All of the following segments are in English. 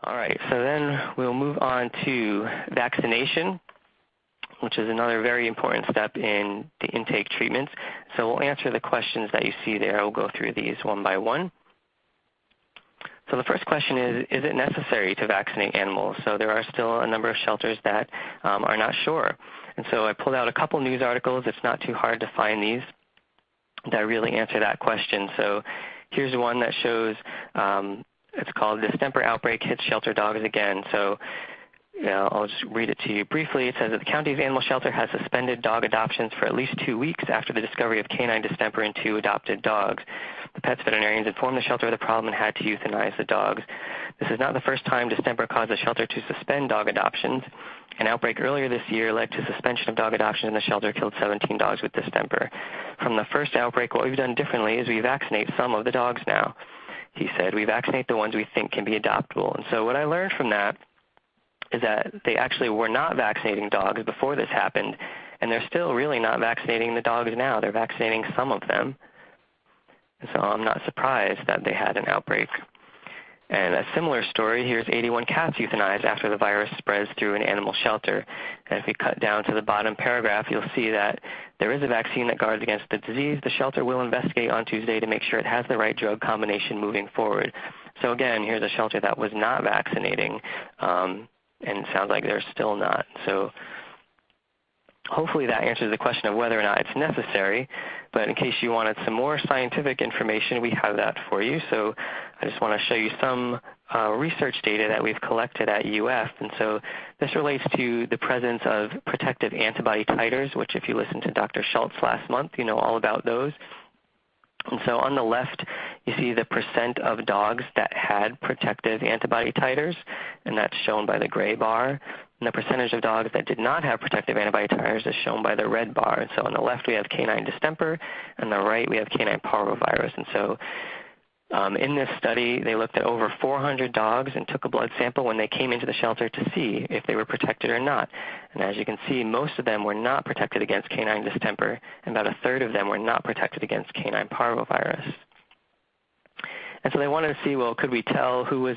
All right, so then we'll move on to vaccination, which is another very important step in the intake treatments. So we'll answer the questions that you see there. We'll go through these one by one. So the first question is it necessary to vaccinate animals? So there are still a number of shelters that are not sure. And so I pulled out a couple news articles. It's not too hard to find these that really answer that question. So here's one that shows, it's called Distemper Outbreak Hits Shelter Dogs Again. So I'll just read it to you briefly. It says that the county's animal shelter has suspended dog adoptions for at least 2 weeks after the discovery of canine distemper in 2 adopted dogs. The pet's veterinarians informed the shelter of the problem and had to euthanize the dogs. This is not the first time distemper caused the shelter to suspend dog adoptions. An outbreak earlier this year led to suspension of dog adoptions, and the shelter killed 17 dogs with distemper. From the first outbreak, what we've done differently is we vaccinate some of the dogs now. He said, we vaccinate the ones we think can be adoptable. And so what I learned from that is that they actually were not vaccinating dogs before this happened, and they're still really not vaccinating the dogs now. They're vaccinating some of them. And so I'm not surprised that they had an outbreak. And a similar story, here's 81 cats euthanized after the virus spreads through an animal shelter. And if we cut down to the bottom paragraph, you'll see that there is a vaccine that guards against the disease. The shelter will investigate on Tuesday to make sure it has the right drug combination moving forward. So again, here's a shelter that was not vaccinating, and it sounds like they're still not. So hopefully that answers the question of whether or not it's necessary. But in case you wanted some more scientific information, we have that for you. So I just want to show you some research data that we've collected at UF. And so this relates to the presence of protective antibody titers, which if you listened to Dr. Schultz last month, you know all about those. And so on the left, you see the percent of dogs that had protective antibody titers, and that's shown by the gray bar. And the percentage of dogs that did not have protective antibody titers is shown by the red bar. And so on the left, we have canine distemper, and on the right, we have canine parvovirus. And so in this study, they looked at over 400 dogs and took a blood sample when they came into the shelter to see if they were protected or not. And as you can see, most of them were not protected against canine distemper, and about a third of them were not protected against canine parvovirus. And so they wanted to see, well, could we tell who was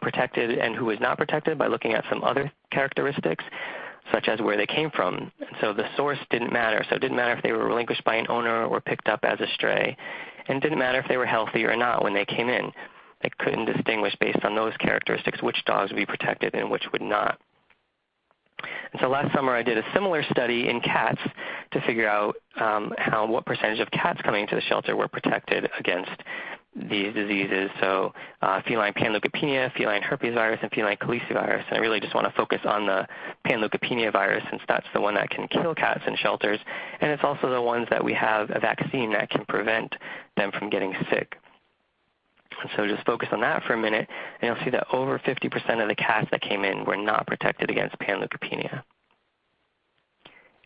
protected and who was not protected by looking at some other characteristics, such as where they came from. And so the source didn't matter. So it didn't matter if they were relinquished by an owner or picked up as a stray. And it didn't matter if they were healthy or not when they came in. They couldn't distinguish based on those characteristics which dogs would be protected and which would not. And so last summer I did a similar study in cats to figure out what percentage of cats coming into the shelter were protected against these diseases. So feline panleukopenia, feline herpes virus, and feline calicivirus. And I really just want to focus on the panleukopenia virus since that's the one that can kill cats in shelters. And it's also the ones that we have a vaccine that can prevent them from getting sick. And so just focus on that for a minute, and you'll see that over 50% of the cats that came in were not protected against panleukopenia.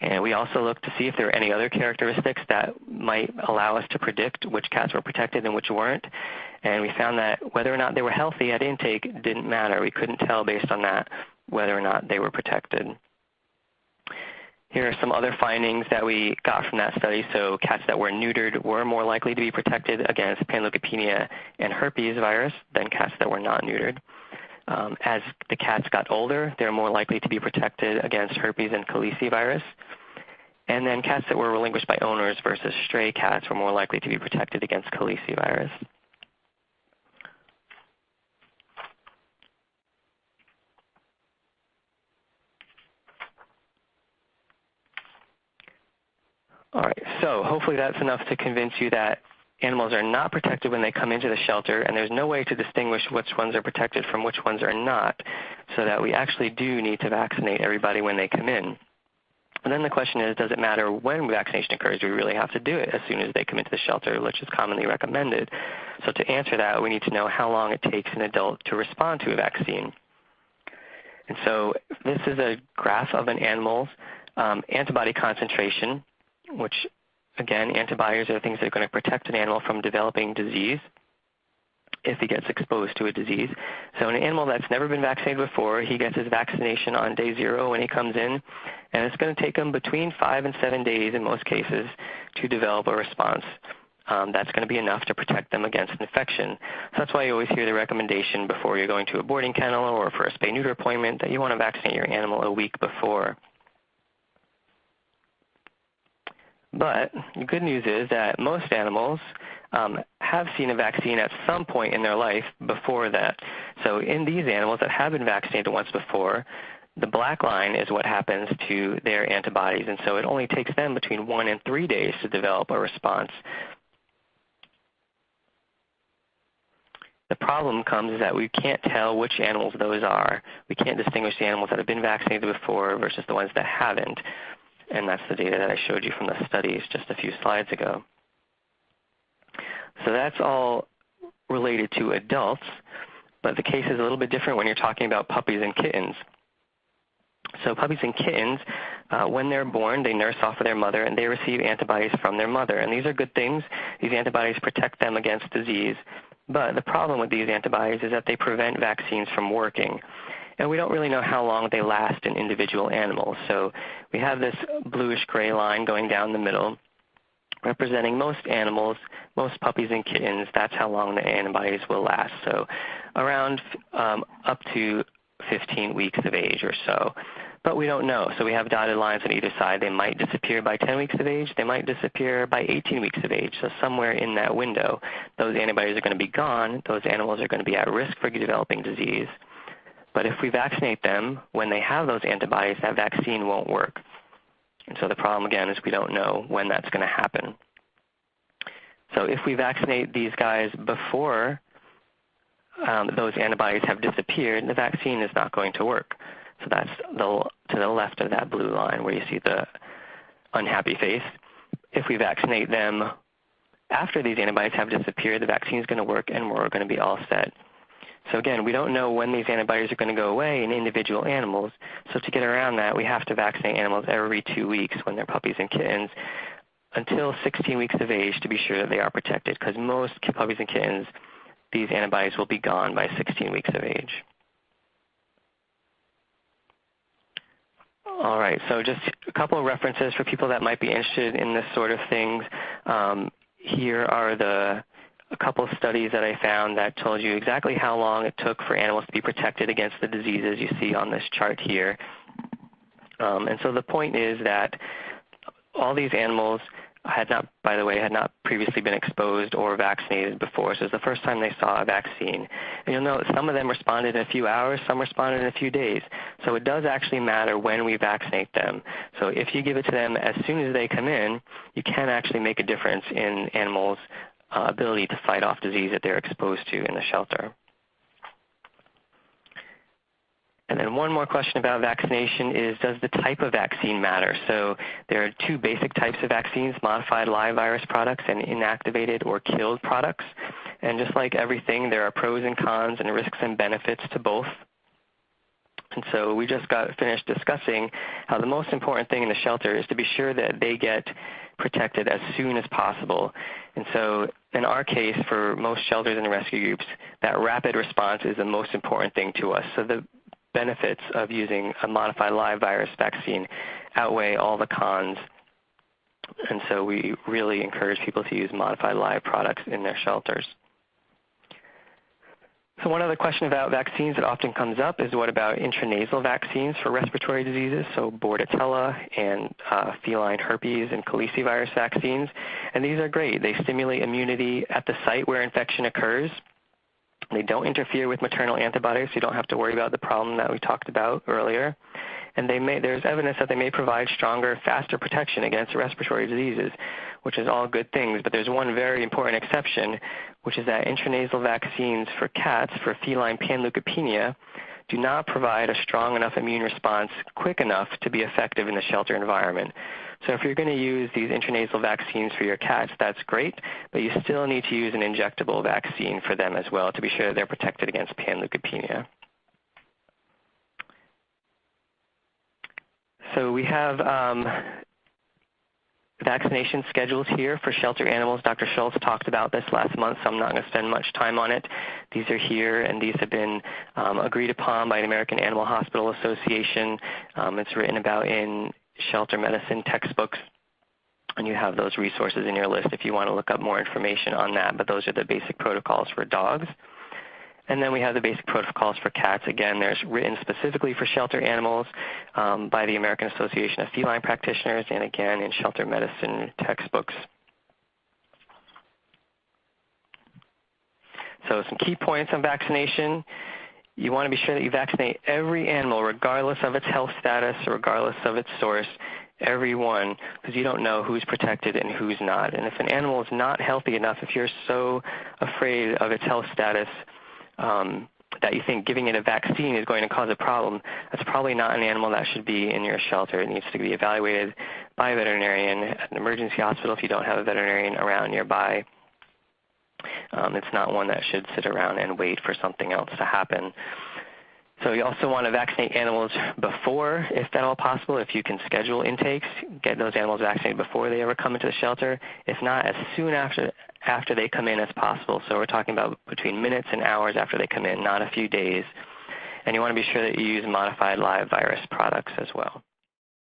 And we also looked to see if there were any other characteristics that might allow us to predict which cats were protected and which weren't. And we found that whether or not they were healthy at intake didn't matter. We couldn't tell based on that whether or not they were protected. Here are some other findings that we got from that study. So cats that were neutered were more likely to be protected against panleukopenia and herpes virus than cats that were not neutered. As the cats got older, they're more likely to be protected against herpes and calicivirus. And then cats that were relinquished by owners versus stray cats were more likely to be protected against calicivirus. All right, so hopefully that's enough to convince you that animals are not protected when they come into the shelter, and there's no way to distinguish which ones are protected from which ones are not, so that we actually do need to vaccinate everybody when they come in. And then the question is, does it matter when vaccination occurs? Do we really have to do it as soon as they come into the shelter, which is commonly recommended? So to answer that, we need to know how long it takes an adult to respond to a vaccine. And so this is a graph of an animal's antibody concentration, which, again, antibodies are things that are going to protect an animal from developing disease if he gets exposed to a disease. So an animal that's never been vaccinated before, he gets his vaccination on day 0 when he comes in, and it's going to take him between 5 and 7 days in most cases to develop a response that's going to be enough to protect them against infection. So that's why you always hear the recommendation before you're going to a boarding kennel or for a spay-neuter appointment that you want to vaccinate your animal a week before. But the good news is that most animals have seen a vaccine at some point in their life before that. So in these animals that have been vaccinated once before, the black line is what happens to their antibodies. And so it only takes them between 1 and 3 days to develop a response. The problem comes is that we can't tell which animals those are. We can't distinguish the animals that have been vaccinated before versus the ones that haven't. And that's the data that I showed you from the studies just a few slides ago. So that's all related to adults, but the case is a little bit different when you're talking about puppies and kittens. So puppies and kittens, when they're born, they nurse off of their mother and they receive antibodies from their mother. And these are good things. These antibodies protect them against disease. But the problem with these antibodies is that they prevent vaccines from working. And we don't really know how long they last in individual animals. So we have this bluish-gray line going down the middle representing most animals, most puppies and kittens. That's how long the antibodies will last. So around up to 15 weeks of age or so. But we don't know. So we have dotted lines on either side. They might disappear by 10 weeks of age. They might disappear by 18 weeks of age. So somewhere in that window, those antibodies are going to be gone. Those animals are going to be at risk for developing disease. But if we vaccinate them when they have those antibodies, that vaccine won't work. And so the problem, again, is we don't know when that's going to happen. So if we vaccinate these guys before those antibodies have disappeared, the vaccine is not going to work. So that's to the left of that blue line where you see the unhappy face. If we vaccinate them after these antibodies have disappeared, the vaccine is going to work and we're going to be all set. So again, we don't know when these antibodies are going to go away in individual animals. So to get around that, we have to vaccinate animals every 2 weeks when they're puppies and kittens until 16 weeks of age to be sure that they are protected, because most puppies and kittens, these antibodies will be gone by 16 weeks of age. All right, so just a couple of references for people that might be interested in this sort of things. Here are a couple of studies that I found that told you exactly how long it took for animals to be protected against the diseases you see on this chart here. And so the point is that all these animals had not, by the way, had not previously been exposed or vaccinated before. So it's the first time they saw a vaccine. And you'll note some of them responded in a few hours, some responded in a few days. So it does actually matter when we vaccinate them. So if you give it to them as soon as they come in, you can actually make a difference in animals' ability to fight off disease that they're exposed to in the shelter. And then one more question about vaccination is, does the type of vaccine matter? So there are two basic types of vaccines, modified live virus products and inactivated or killed products. And just like everything, there are pros and cons and risks and benefits to both. And so we just got finished discussing how the most important thing in the shelter is to be sure that they get protected as soon as possible. And so in our case, for most shelters and rescue groups, that rapid response is the most important thing to us. So the benefits of using a modified live virus vaccine outweigh all the cons. And so we really encourage people to use modified live products in their shelters. So one other question about vaccines that often comes up is, what about intranasal vaccines for respiratory diseases, so Bordetella and feline herpes and calicivirus vaccines. And these are great. They stimulate immunity at the site where infection occurs. They don't interfere with maternal antibodies, so you don't have to worry about the problem that we talked about earlier. And there's evidence that they may provide stronger, faster protection against respiratory diseases, which is all good things. But there's one very important exception, which is that intranasal vaccines for cats for feline panleukopenia do not provide a strong enough immune response quick enough to be effective in the shelter environment. So if you're going to use these intranasal vaccines for your cats, that's great, but you still need to use an injectable vaccine for them as well to be sure that they're protected against panleukopenia. So we have vaccination schedules here for shelter animals. Dr. Schultz talked about this last month, so I'm not going to spend much time on it. These are here, and these have been agreed upon by the American Animal Hospital Association. It's written about in shelter medicine textbooks. And you have those resources in your list if you want to look up more information on that. But those are the basic protocols for dogs. And then we have the basic protocols for cats. Again, there's written specifically for shelter animals by the American Association of Feline Practitioners, and again in shelter medicine textbooks. So some key points on vaccination. You want to be sure that you vaccinate every animal regardless of its health status or regardless of its source, every one, because you don't know who's protected and who's not. And if an animal is not healthy enough, if you're so afraid of its health status that you think giving it a vaccine is going to cause a problem, that's probably not an animal that should be in your shelter. It needs to be evaluated by a veterinarian at an emergency hospital if you don't have a veterinarian around nearby. It's not one that should sit around and wait for something else to happen. So you also want to vaccinate animals before, if at all possible. If you can schedule intakes, get those animals vaccinated before they ever come into the shelter. If not, as soon after they come in as possible. So we're talking about between minutes and hours after they come in, not a few days. And you want to be sure that you use modified live virus products as well.